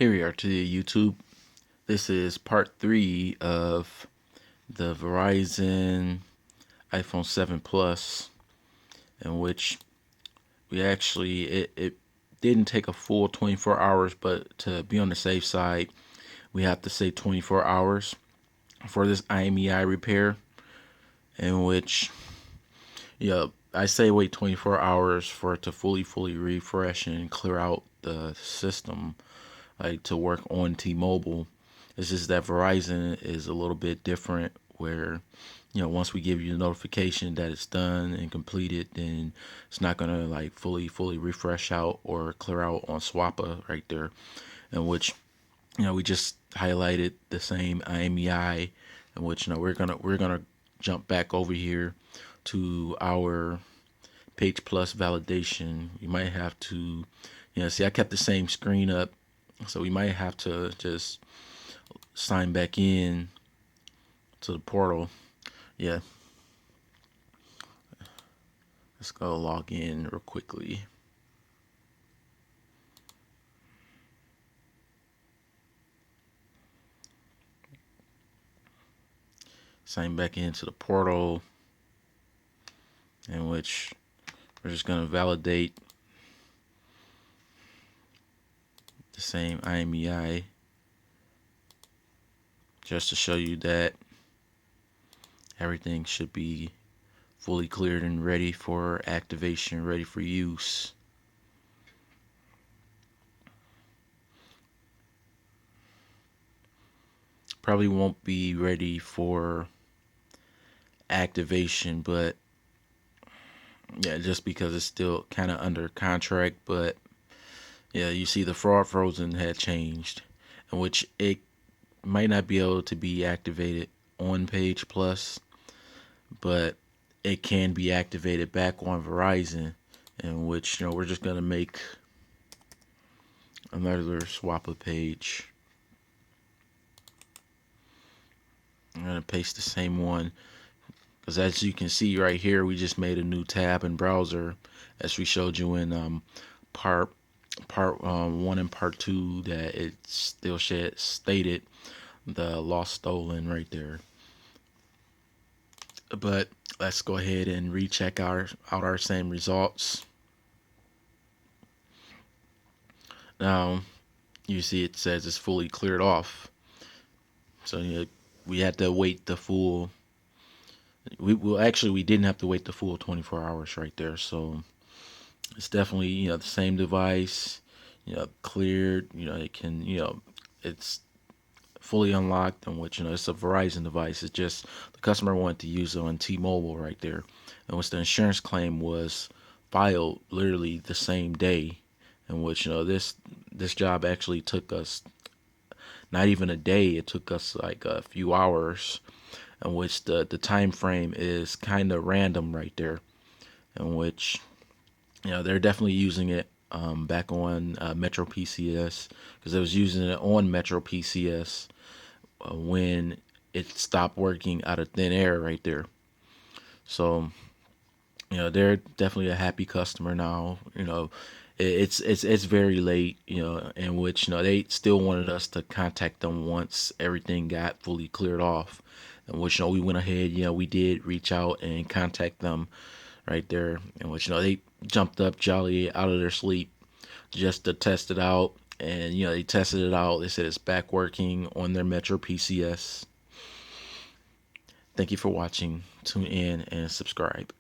Here we are to the YouTube. This is part 3 of the Verizon iPhone 7 Plus, in which we actually, it didn't take a full 24 hours, but to be on the safe side, we have to say 24 hours for this IMEI repair, in which, I say wait 24 hours for it to fully refresh and clear out the system, like to work on T-Mobile. It's just that Verizon is a little bit different, where once we give you the notification that it's done and completed, then it's not gonna like fully refresh out or clear out on Swappa right there, in which we just highlighted the same IMEI, in which we're gonna jump back over here to our page plus validation. You might have to see I kept the same screen up, so we might have to just sign back in to the portal. Yeah, let's go log in real quickly. Sign back into the portal, in which we're just going to validate the same IMEI just to show you that everything should be fully cleared and ready for activation, ready for use. Probably won't be ready for activation, but yeah, just because it's still kind of under contract. But yeah, you see the fraud frozen had changed, in which it might not be able to be activated on Page Plus, but it can be activated back on Verizon, in which we're just gonna make another Swappa page. I'm gonna paste the same one, because as you can see right here, we just made a new tab in browser, as we showed you in part 1 and part 2, that it still stated the lost stolen right there. But let's go ahead and recheck out our same results. Now you see it says it's fully cleared off, so we had to wait the full. We didn't have to wait the full 24 hours right there. So it's definitely the same device, cleared. It can it's fully unlocked, in which it's a Verizon device. It's just the customer wanted to use it on T-Mobile right there, and which the insurance claim was filed literally the same day, in which this job actually took us not even a day. It took us like a few hours, in which the time frame is kind of random right there, in which they're definitely using it back on Metro PCS, because it was using it on Metro PCS when it stopped working out of thin air right there. So they're definitely a happy customer now. It's very late, in which they still wanted us to contact them once everything got fully cleared off, in which we went ahead, we did reach out and contact them right there, in which they jumped up jolly out of their sleep just to test it out. And they tested it out. They said it's back working on their Metro PCS. Thank you for watching. Tune in and subscribe.